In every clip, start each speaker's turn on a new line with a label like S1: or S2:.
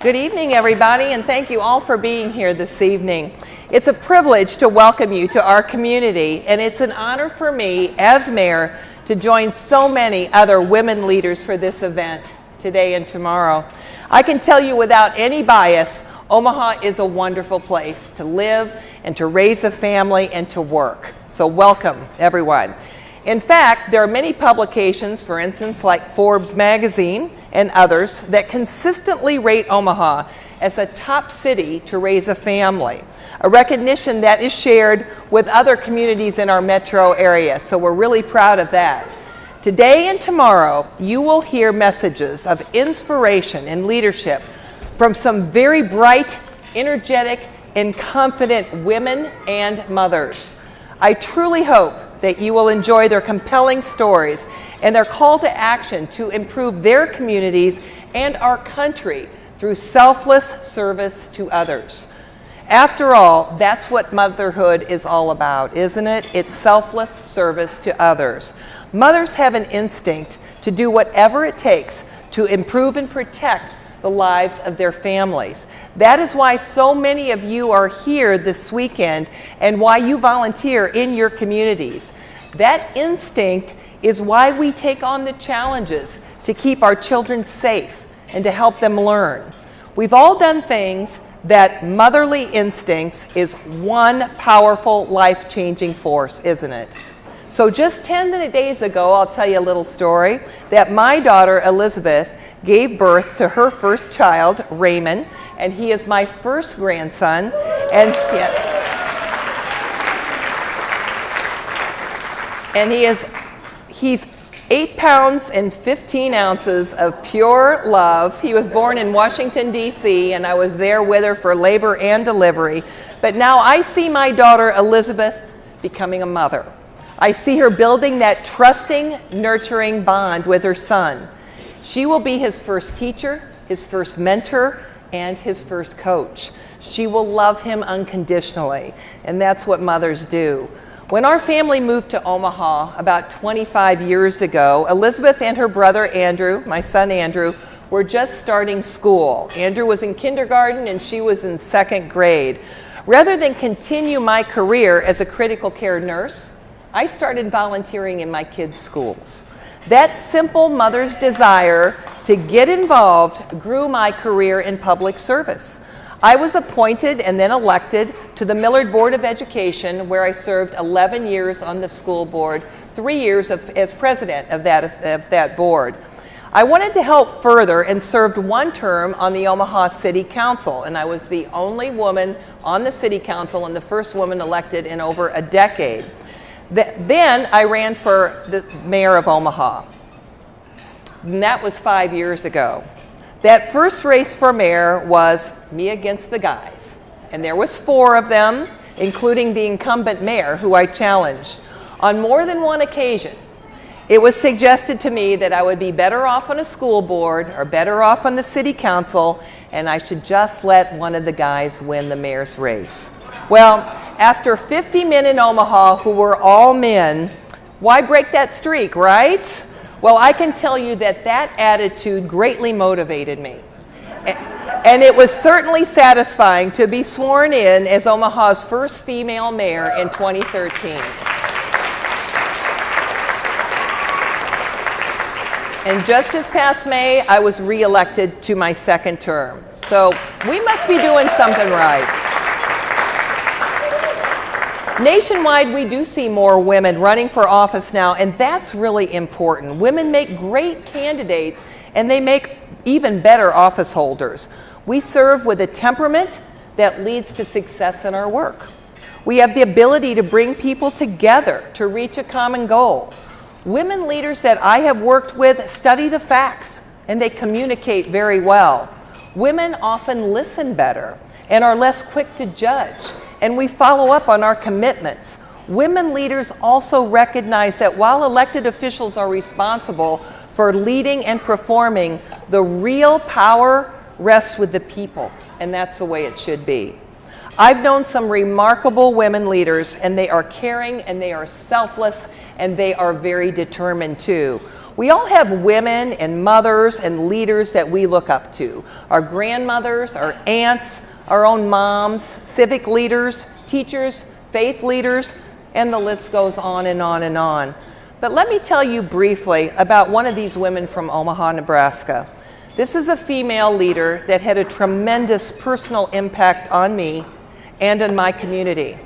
S1: Good evening, everybody, and thank you all for being here this evening. It's a privilege to welcome you to our community, and it's an honor for me, as mayor, to join so many other women leaders for this event today and tomorrow. I can tell you without any bias, Omaha is a wonderful place to live and to raise a family and to work. So welcome, everyone. In fact, there are many publications, for instance, like Forbes magazine and others, that consistently rate Omaha as a top city to raise a family, a recognition that is shared with other communities in our metro area, so we're really proud of that. Today and tomorrow, you will hear messages of inspiration and leadership from some very bright, energetic, and confident women and mothers. I truly hope that you will enjoy their compelling stories and their call to action to improve their communities and our country through selfless service to others. After all, that's what motherhood is all about, isn't it? It's selfless service to others. Mothers have an instinct to do whatever it takes to improve and protect the lives of their families. That is why so many of you are here this weekend and why you volunteer in your communities. That instinct is why we take on the challenges to keep our children safe and to help them learn. We've all done things that motherly instincts is one powerful life-changing force, isn't it? So just 10 days ago, I'll tell you a little story, that my daughter Elizabeth gave birth to her first child, Raymond, and he is my first grandson, and he's 8 pounds and 15 ounces of pure love. He was born in Washington, D.C., and I was there with her for labor and delivery. But now I see my daughter Elizabeth becoming a mother. I see her building that trusting, nurturing bond with her son. She will be his first teacher, his first mentor, and his first coach. She will love him unconditionally, and that's what mothers do. When our family moved to Omaha about 25 years ago, Elizabeth and her brother Andrew, my son Andrew, were just starting school. Andrew was in kindergarten and she was in 2nd grade. Rather than continue my career as a critical care nurse, I started volunteering in my kids' schools. That simple mother's desire to get involved grew my career in public service. I was appointed and then elected to the Millard Board of Education, where I served 11 years on the school board, 3 years as president of that board. I wanted to help further and served 1 term on the Omaha City Council, and I was the only woman on the City Council and the first woman elected in over a decade. Then I ran for the mayor of Omaha, and that was 5 years ago. That first race for mayor was me against the guys, and there was 4 of them, including the incumbent mayor, who I challenged. On more than one occasion, it was suggested to me that I would be better off on a school board or better off on the city council, and I should just let one of the guys win the mayor's race. Well, after 50 men in Omaha who were all men, why break that streak, right? Well, I can tell you that that attitude greatly motivated me. And it was certainly satisfying to be sworn in as Omaha's first female mayor in 2013. And just this past May, I was reelected to my 2nd term. So we must be doing something right. Nationwide, we do see more women running for office now, and that's really important. Women make great candidates, and they make even better office holders. We serve with a temperament that leads to success in our work. We have the ability to bring people together to reach a common goal. Women leaders that I have worked with study the facts, and they communicate very well. Women often listen better and are less quick to judge, and we follow up on our commitments. Women leaders also recognize that while elected officials are responsible for leading and performing, the real power rests with the people, and that's the way it should be. I've known some remarkable women leaders, and they are caring, and they are selfless, and they are very determined too. We all have women and mothers and leaders that we look up to. Our grandmothers, our aunts, our own moms, civic leaders, teachers, faith leaders, and the list goes on and on and on. But let me tell you briefly about one of these women from Omaha, Nebraska. This is a female leader that had a tremendous personal impact on me and on my community.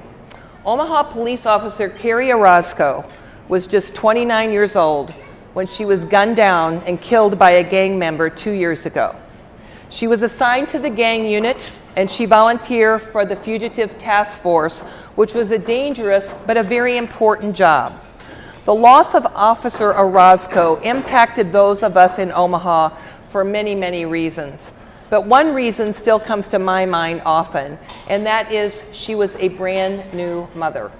S1: Omaha police officer Carrie Orozco was just 29 years old when she was gunned down and killed by a gang member 2 years ago. She was assigned to the gang unit, and she volunteered for the Fugitive Task Force, which was a dangerous but a very important job. The loss of Officer Orozco impacted those of us in Omaha for many, many reasons. But one reason still comes to my mind often, and that is she was a brand new mother.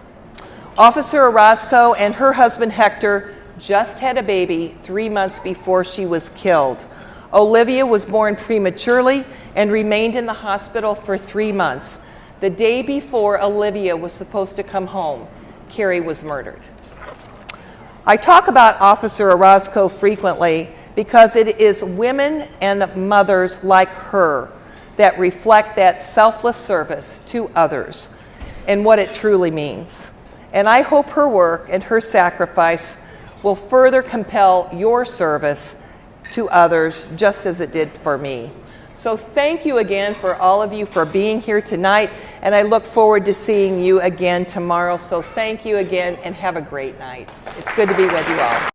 S1: Officer Orozco and her husband Hector just had a baby 3 months before she was killed. Olivia was born prematurely and remained in the hospital for 3 months. The day before Olivia was supposed to come home, Carrie was murdered. I talk about Officer Orozco frequently because it is women and mothers like her that reflect that selfless service to others and what it truly means. And I hope her work and her sacrifice will further compel your service to others just as it did for me. So thank you again for all of you for being here tonight, and I look forward to seeing you again tomorrow. So thank you again and have a great night. It's good to be with you all.